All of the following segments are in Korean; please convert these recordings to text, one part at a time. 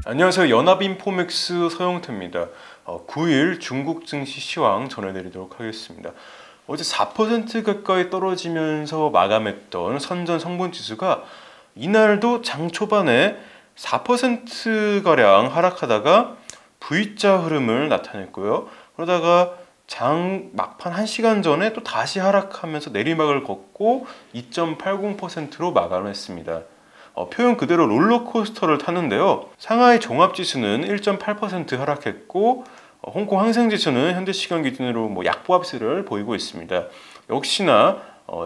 안녕하세요. 연합인포맥스 서영태입니다. 9일 중국 증시 시황 전해드리도록 하겠습니다. 어제 4% 가까이 떨어지면서 마감했던 선전 성분지수가 이날도 장 초반에 4%가량 하락하다가 V자 흐름을 나타냈고요. 그러다가 장 막판 1시간 전에 또 다시 하락하면서 내리막을 걷고 2.80%로 마감했습니다. 표현 그대로 롤러코스터를 탔는데요. 상하이 종합지수는 1.8% 하락했고 홍콩 항생지수는 현재 시간 기준으로 약보합세를 보이고 있습니다. 역시나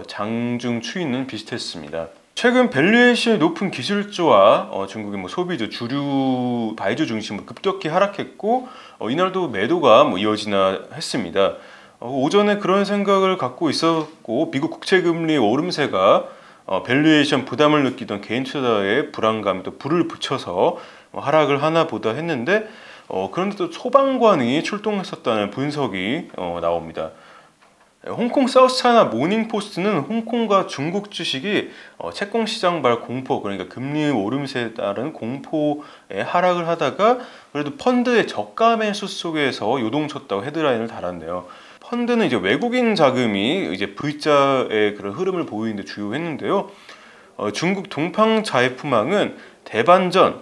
장중 추이는 비슷했습니다. 최근 밸류에이션이 높은 기술주와 중국의 소비주, 주류 바이주 중심으로 급격히 하락했고 이날도 매도가 이어지나 했습니다. 오전에 그런 생각을 갖고 있었고 미국 국채금리 오름세가 밸류에이션 부담을 느끼던 개인 투자자의 불안감에 또 불을 붙여서 하락을 하나 보다 했는데 그런데 또 소방관이 출동했었다는 분석이 나옵니다. 홍콩 사우스차이나 모닝포스트는 홍콩과 중국 주식이 채권시장발 공포, 그러니까 금리 오름세에 따른 공포에 하락을 하다가 그래도 펀드의 저가 매수 속에서 요동쳤다고 헤드라인을 달았네요. 펀드는 이제 외국인 자금이 이제 V자의 그런 흐름을 보이는데 주요했는데요. 중국 동팡자이프망은 대반전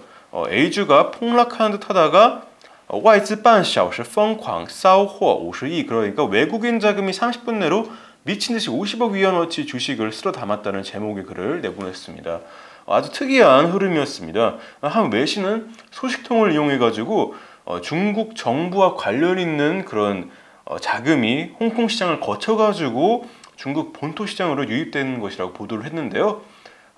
A주가 폭락하는 듯 하다가 外资半小时疯狂骚货50亿, 그러니까 외국인 자금이 30분 내로 미친 듯이 50억 위안어치 주식을 쓸어 담았다는 제목의 글을 내보냈습니다. 아주 특이한 흐름이었습니다. 한 외신은 소식통을 이용해 가지고 중국 정부와 관련 있는 그런 자금이 홍콩 시장을 거쳐 가지고 중국 본토 시장으로 유입되는 것이라고 보도를 했는데요.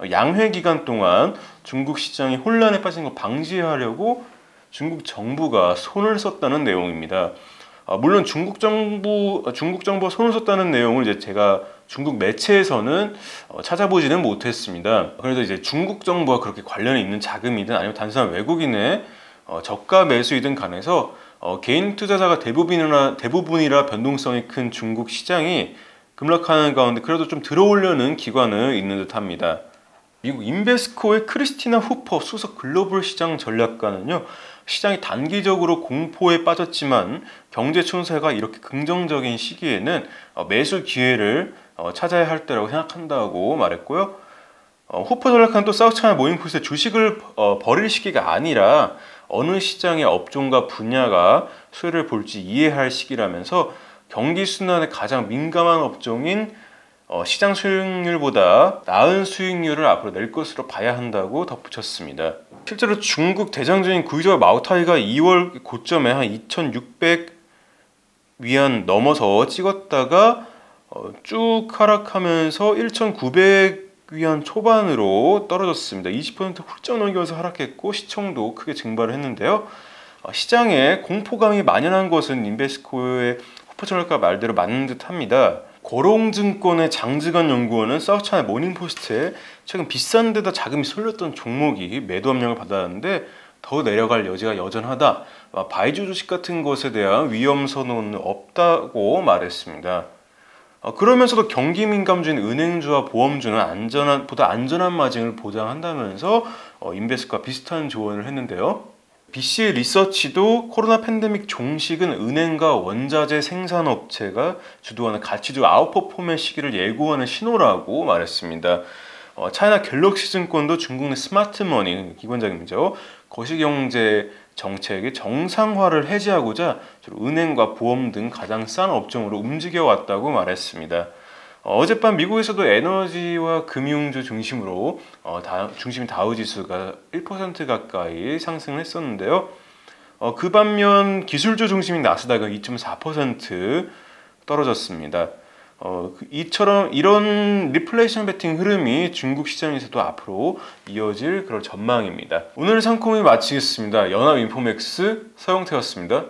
양회 기간 동안 중국 시장이 혼란에 빠진 걸 방지하려고 중국 정부가 손을 썼다는 내용입니다. 물론 중국 정부가 손을 썼다는 내용을 이제 제가 중국 매체에서는 찾아보지는 못했습니다. 그래도 이제 중국 정부와 그렇게 관련이 있는 자금이든 아니면 단순한 외국인의 저가 매수이든 간에서 개인 투자자가 대부분이라 변동성이 큰 중국 시장이 급락하는 가운데 그래도 좀 들어오려는 기관은 있는 듯합니다. 미국 인베스코의 크리스티나 후퍼 수석 글로벌 시장 전략가는요, 시장이 단기적으로 공포에 빠졌지만 경제 추세가 이렇게 긍정적인 시기에는 매수 기회를 찾아야 할 때라고 생각한다고 말했고요. 후퍼 전략가는 또 사우스차이나 모닝포스트의 주식을 버릴 시기가 아니라 어느 시장의 업종과 분야가 수혜를 볼지 이해할 시기라면서 경기 순환에 가장 민감한 업종인 시장 수익률보다 나은 수익률을 앞으로 낼 것으로 봐야 한다고 덧붙였습니다. 실제로 중국 대장주인 구이저와 마오타이가 2월 고점에 한 2,600위안 넘어서 찍었다가 쭉 하락하면서 1,900위안 초반으로 떨어졌습니다. 20% 훌쩍 넘기면서 하락했고 시총도 크게 증발을 했는데요. 시장에 공포감이 만연한 것은 인베스코의 후퍼 전략가 말대로 맞는 듯합니다. 고롱증권의 장즈간 연구원은 사우스차이나 모닝포스트에 최근 비싼 데다 자금이 쏠렸던 종목이 매도 압력을 받았는데 더 내려갈 여지가 여전하다. 바이주 주식 같은 것에 대한 위험 선언은 없다고 말했습니다. 그러면서도 경기 민감주인 은행주와 보험주는 보다 안전한 마진을 보장한다면서 인베스트와 비슷한 조언을 했는데요. BCA 리서치도 코로나 팬데믹 종식은 은행과 원자재 생산업체가 주도하는 가치주 아웃퍼포먼스 시기를 예고하는 신호라고 말했습니다. 차이나 갤럭시 증권도 중국 내 스마트머니 기관장이죠. 거시경제 정책의 정상화를 해지하고자 주로 은행과 보험 등 가장 싼 업종으로 움직여왔다고 말했습니다. 어젯밤 미국에서도 에너지와 금융주 중심으로 중심 다우지수가 1% 가까이 상승을 했었는데요. 그 반면 기술주 중심인 나스닥은 2.4% 떨어졌습니다. 이런 리플레이션 베팅 흐름이 중국 시장에서도 앞으로 이어질 그런 전망입니다. 오늘 상콤이 마치겠습니다. 연합인포맥스 서영태였습니다.